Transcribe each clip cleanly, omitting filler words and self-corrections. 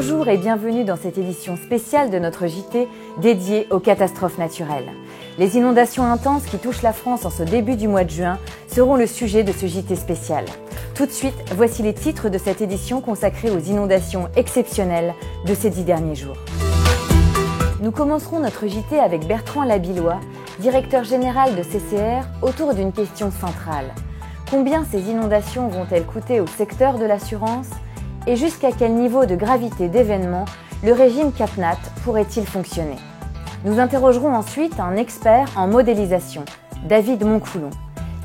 Bonjour et bienvenue dans cette édition spéciale de notre JT dédiée aux catastrophes naturelles. Les inondations intenses qui touchent la France en ce début du mois de juin seront le sujet de ce JT spécial. Tout de suite, voici les titres de cette édition consacrée aux inondations exceptionnelles de ces 10 derniers jours. Nous commencerons notre JT avec Bertrand Labillois, directeur général de CCR, autour d'une question centrale. Combien ces inondations vont-elles coûter au secteur de l'assurance ? Et jusqu'à quel niveau de gravité d'événement le régime CatNat pourrait-il fonctionner? Nous interrogerons ensuite un expert en modélisation, David Moncoulon.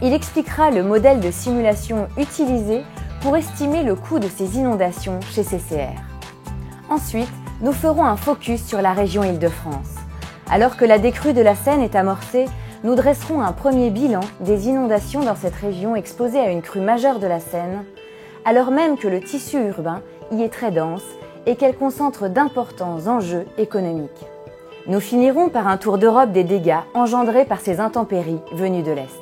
Il expliquera le modèle de simulation utilisé pour estimer le coût de ces inondations chez CCR. Ensuite, nous ferons un focus sur la région Île-de-France. Alors que la décrue de la Seine est amorcée, nous dresserons un premier bilan des inondations dans cette région exposée à une crue majeure de la Seine, alors même que le tissu urbain y est très dense et qu'elle concentre d'importants enjeux économiques. Nous finirons par un tour d'Europe des dégâts engendrés par ces intempéries venues de l'Est.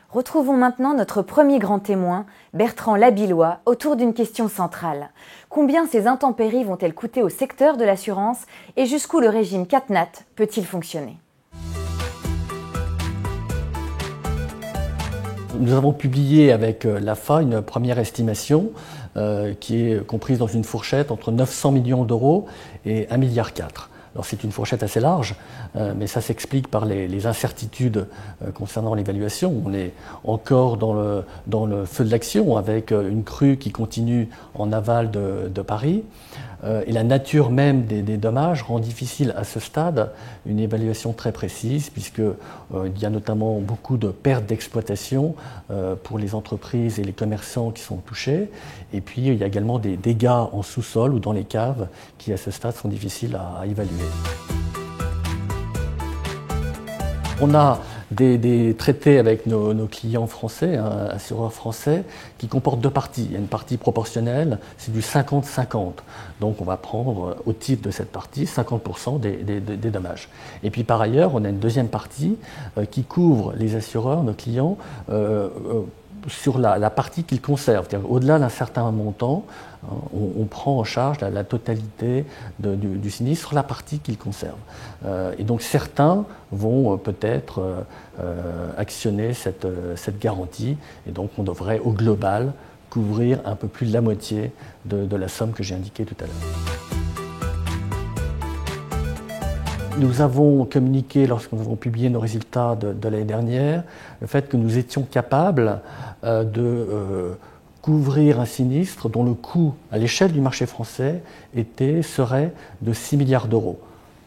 Retrouvons maintenant notre premier grand témoin, Bertrand Labillois, autour d'une question centrale. Combien ces intempéries vont-elles coûter au secteur de l'assurance et jusqu'où le régime CatNat peut-il fonctionner ? Nous avons publié avec l'AFA une première estimation qui est comprise dans une fourchette entre 900 millions d'euros et 1,4 milliard. Alors c'est une fourchette assez large, mais ça s'explique par les incertitudes concernant l'évaluation. On est encore dans le feu de l'action avec une crue qui continue en aval de Paris. Et la nature même des dommages rend difficile à ce stade une évaluation très précise, puisqu'il y a notamment beaucoup de pertes d'exploitation pour les entreprises et les commerçants qui sont touchés. Et puis il y a également des dégâts en sous-sol ou dans les caves qui à ce stade sont difficiles à évaluer. On a des traités avec nos clients français, assureurs français, qui comportent deux parties. Il y a une partie proportionnelle, c'est du 50-50. Donc on va prendre au titre de cette partie 50% des dommages. Et puis par ailleurs, on a une deuxième partie qui couvre les assureurs, nos clients, sur la partie qu'ils conservent. Au-delà d'un certain montant, on prend en charge la totalité du sinistre sur la partie qu'ils conservent. Et donc certains vont peut-être actionner cette garantie, et donc on devrait au global couvrir un peu plus de la moitié de la somme que j'ai indiquée tout à l'heure. Nous avons communiqué, lorsque nous avons publié nos résultats de l'année dernière, le fait que nous étions capables de couvrir un sinistre dont le coût à l'échelle du marché français serait de 6 milliards d'euros.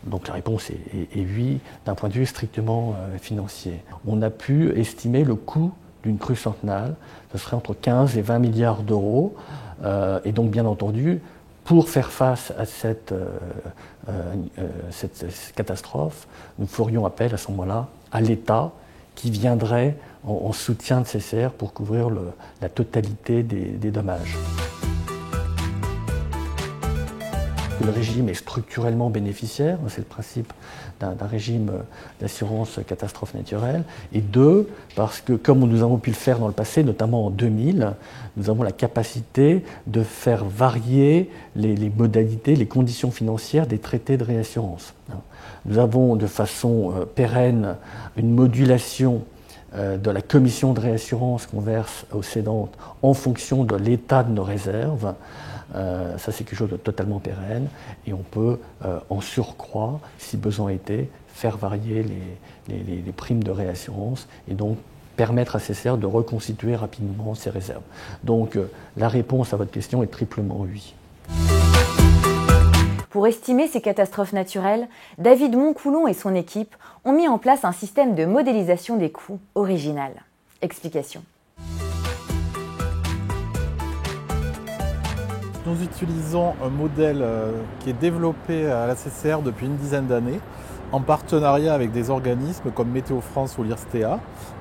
Donc la réponse est oui, d'un point de vue strictement financier. On a pu estimer le coût d'une crue centennale, ce serait entre 15 et 20 milliards d'euros. Et donc bien entendu, pour faire face à cette catastrophe, nous ferions appel à ce moment-là à l'État qui viendrait en soutien de CCR pour couvrir la totalité des dommages. Le régime est structurellement bénéficiaire, c'est le principe d'un régime d'assurance catastrophe naturelle. Et deux, parce que comme nous avons pu le faire dans le passé, notamment en 2000, nous avons la capacité de faire varier les modalités, les conditions financières des traités de réassurance. Nous avons de façon pérenne une modulation de la commission de réassurance qu'on verse aux cédantes en fonction de l'état de nos réserves. Ça, c'est quelque chose de totalement pérenne et on peut, en surcroît, si besoin était, faire varier les primes de réassurance et donc permettre à CCR de reconstituer rapidement ses réserves. Donc, la réponse à votre question est triplement oui. Pour estimer ces catastrophes naturelles, David Moncoulon et son équipe ont mis en place un système de modélisation des coûts original. Explication. Nous utilisons un modèle qui est développé à la CCR depuis une dizaine d'années, en partenariat avec des organismes comme Météo France ou l'IRSTEA,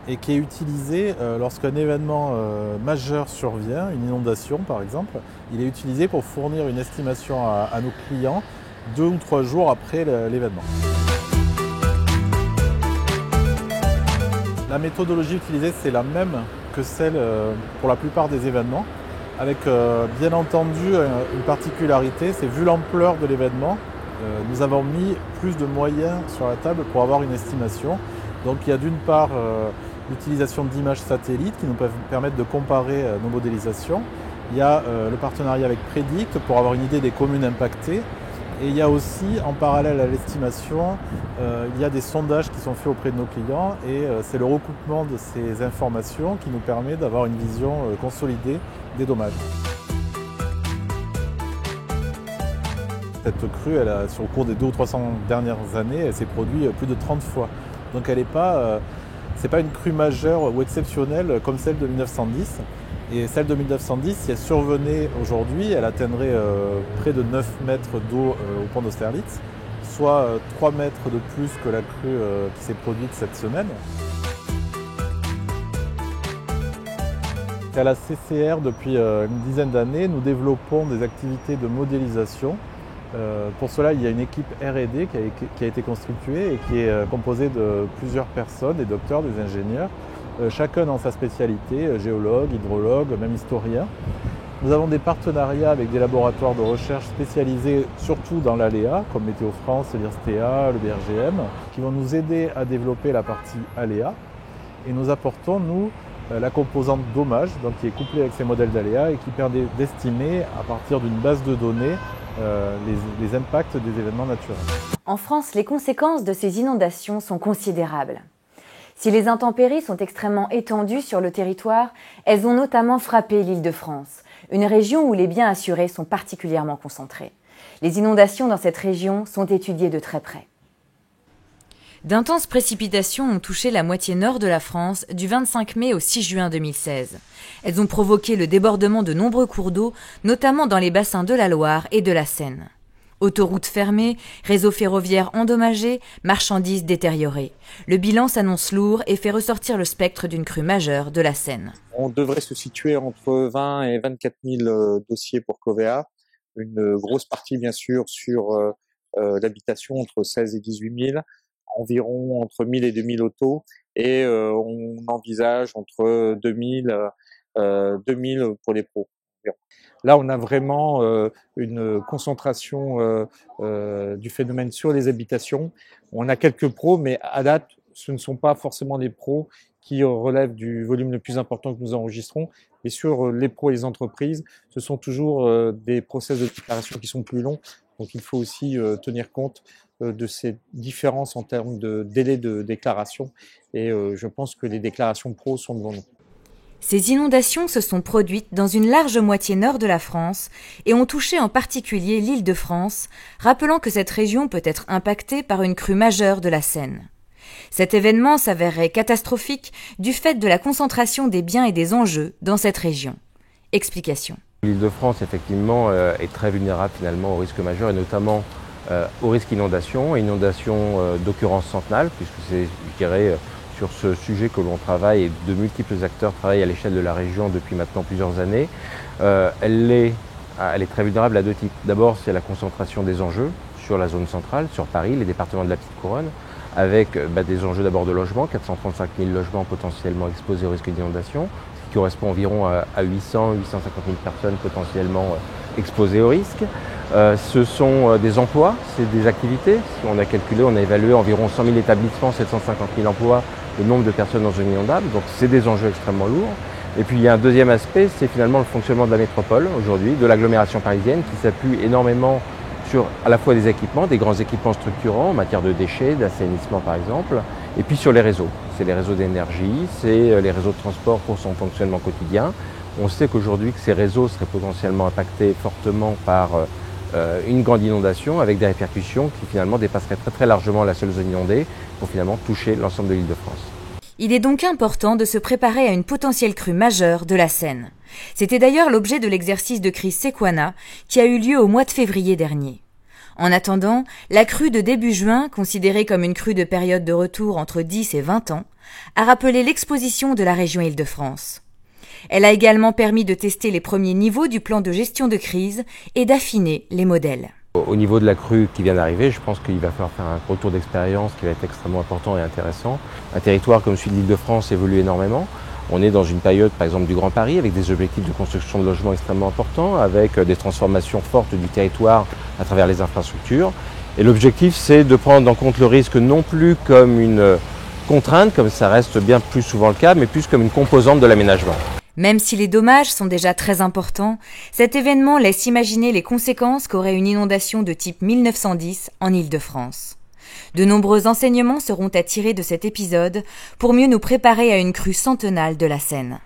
et qui est utilisé lorsqu'un événement majeur survient, une inondation par exemple. Il est utilisé pour fournir une estimation à nos clients 2 ou 3 jours après l'événement. La méthodologie utilisée, c'est la même que celle pour la plupart des événements. avec bien entendu une particularité, c'est vu l'ampleur de l'événement, nous avons mis plus de moyens sur la table pour avoir une estimation. Donc il y a d'une part l'utilisation d'images satellites qui nous permettent de comparer nos modélisations. Il y a le partenariat avec Predict pour avoir une idée des communes impactées. Et il y a aussi, en parallèle à l'estimation, il y a des sondages qui sont faits auprès de nos clients et c'est le recoupement de ces informations qui nous permet d'avoir une vision consolidée des dommages. Cette crue, sur le cours des 200 ou 300 dernières années, elle s'est produite plus de 30 fois. Donc c'est pas une crue majeure ou exceptionnelle comme celle de 1910. Et celle de 1910, si elle survenait aujourd'hui, elle atteindrait près de 9 mètres d'eau au pont d'Austerlitz, soit 3 mètres de plus que la crue qui s'est produite cette semaine. À la CCR, depuis une dizaine d'années, nous développons des activités de modélisation. Pour cela, il y a une équipe R&D qui a été constituée et qui est composée de plusieurs personnes, des docteurs, des ingénieurs, chacun dans sa spécialité, géologue, hydrologue, même historien. Nous avons des partenariats avec des laboratoires de recherche spécialisés surtout dans l'aléa, comme Météo France, l'IRSTEA, le BRGM, qui vont nous aider à développer la partie aléa. Et nous apportons, nous, la composante dommage, donc qui est couplée avec ces modèles d'aléa et qui permet d'estimer, à partir d'une base de données, les impacts des événements naturels. En France, les conséquences de ces inondations sont considérables. Si les intempéries sont extrêmement étendues sur le territoire, elles ont notamment frappé l'Île-de-France, une région où les biens assurés sont particulièrement concentrés. Les inondations dans cette région sont étudiées de très près. D'intenses précipitations ont touché la moitié nord de la France du 25 mai au 6 juin 2016. Elles ont provoqué le débordement de nombreux cours d'eau, notamment dans les bassins de la Loire et de la Seine. Autoroutes fermées, réseaux ferroviaires endommagés, marchandises détériorées. Le bilan s'annonce lourd et fait ressortir le spectre d'une crue majeure de la Seine. On devrait se situer entre 20 et 24 000 dossiers pour Covea. Une grosse partie, bien sûr, sur l'habitation, entre 16 et 18 000. Environ entre 1000 et 2000 autos. Et on envisage entre 2000 pour les pros. Là, on a vraiment une concentration du phénomène sur les habitations. On a quelques pros, mais à date, ce ne sont pas forcément des pros qui relèvent du volume le plus important que nous enregistrons. Et sur les pros et les entreprises, ce sont toujours des process de déclaration qui sont plus longs. Donc, il faut aussi tenir compte de ces différences en termes de délai de déclaration. Et je pense que les déclarations pros sont devant nous. Ces inondations se sont produites dans une large moitié nord de la France et ont touché en particulier l'Île-de-France, rappelant que cette région peut être impactée par une crue majeure de la Seine. Cet événement s'avérerait catastrophique du fait de la concentration des biens et des enjeux dans cette région. Explication. L'Île-de-France, effectivement, est très vulnérable finalement au risque majeur et notamment au risque inondation d'occurrence centenale, puisque c'est, je dirais, sur ce sujet que l'on travaille et de multiples acteurs travaillent à l'échelle de la région depuis maintenant plusieurs années. Elle est très vulnérable à deux types. D'abord, c'est la concentration des enjeux sur la zone centrale, sur Paris, les départements de la Petite Couronne, avec des enjeux d'abord de logement, 435 000 logements potentiellement exposés au risque d'inondation, ce qui correspond environ à 800 850 000 personnes potentiellement exposées au risque. Ce sont des emplois, c'est des activités. Si on a calculé, on a évalué environ 100 000 établissements, 750 000 emplois, le nombre de personnes en zone inondable. Donc c'est des enjeux extrêmement lourds. Et puis il y a un deuxième aspect, c'est finalement le fonctionnement de la métropole aujourd'hui, de l'agglomération parisienne, qui s'appuie énormément sur à la fois des équipements, des grands équipements structurants en matière de déchets, d'assainissement par exemple, et puis sur les réseaux. C'est les réseaux d'énergie, c'est les réseaux de transport pour son fonctionnement quotidien. On sait qu'aujourd'hui que ces réseaux seraient potentiellement impactés fortement par une grande inondation avec des répercussions qui finalement dépasseraient très très largement la seule zone inondée pour finalement toucher l'ensemble de l'Île-de-France. Il est donc important de se préparer à une potentielle crue majeure de la Seine. C'était d'ailleurs l'objet de l'exercice de crise Sequana qui a eu lieu au mois de février dernier. En attendant, la crue de début juin, considérée comme une crue de période de retour entre 10 et 20 ans, a rappelé l'exposition de la région Île-de-France. Elle a également permis de tester les premiers niveaux du plan de gestion de crise et d'affiner les modèles. Au niveau de la crue qui vient d'arriver, je pense qu'il va falloir faire un retour d'expérience qui va être extrêmement important et intéressant. Un territoire comme celui de l'Île-de-France évolue énormément. On est dans une période, par exemple, du Grand Paris, avec des objectifs de construction de logements extrêmement importants, avec des transformations fortes du territoire à travers les infrastructures. Et l'objectif, c'est de prendre en compte le risque non plus comme une contrainte, comme ça reste bien plus souvent le cas, mais plus comme une composante de l'aménagement. Même si les dommages sont déjà très importants, cet événement laisse imaginer les conséquences qu'aurait une inondation de type 1910 en Île-de-France. De nombreux enseignements seront à tirer de cet épisode pour mieux nous préparer à une crue centennale de la Seine.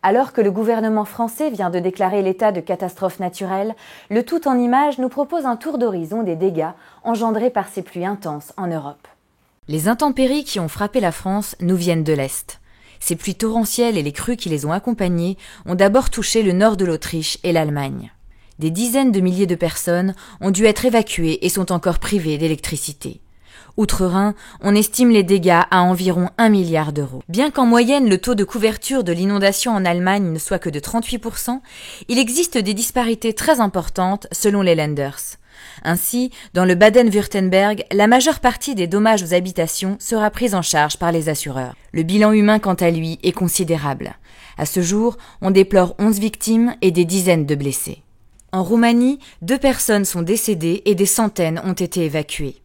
Alors que le gouvernement français vient de déclarer l'état de catastrophe naturelle, le Tout en Images nous propose un tour d'horizon des dégâts engendrés par ces pluies intenses en Europe. Les intempéries qui ont frappé la France nous viennent de l'Est. Ces pluies torrentielles et les crues qui les ont accompagnées ont d'abord touché le nord de l'Autriche et l'Allemagne. Des dizaines de milliers de personnes ont dû être évacuées et sont encore privées d'électricité. Outre-Rhin, on estime les dégâts à environ 1 milliard d'euros. Bien qu'en moyenne le taux de couverture de l'inondation en Allemagne ne soit que de 38%, il existe des disparités très importantes selon les Länders. Ainsi, dans le Baden-Württemberg, la majeure partie des dommages aux habitations sera prise en charge par les assureurs. Le bilan humain, quant à lui, est considérable. À ce jour, on déplore 11 victimes et des dizaines de blessés. En Roumanie, 2 personnes sont décédées et des centaines ont été évacuées.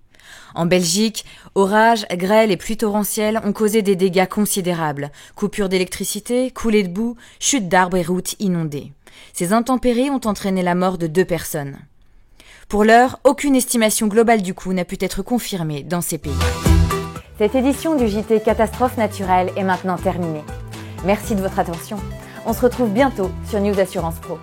En Belgique, orages, grêles et pluies torrentielles ont causé des dégâts considérables. Coupures d'électricité, coulées de boue, chutes d'arbres et routes inondées. Ces intempéries ont entraîné la mort de 2 personnes. Pour l'heure, aucune estimation globale du coût n'a pu être confirmée dans ces pays. Cette édition du JT Catastrophe naturelle est maintenant terminée. Merci de votre attention. On se retrouve bientôt sur News Assurance Pro.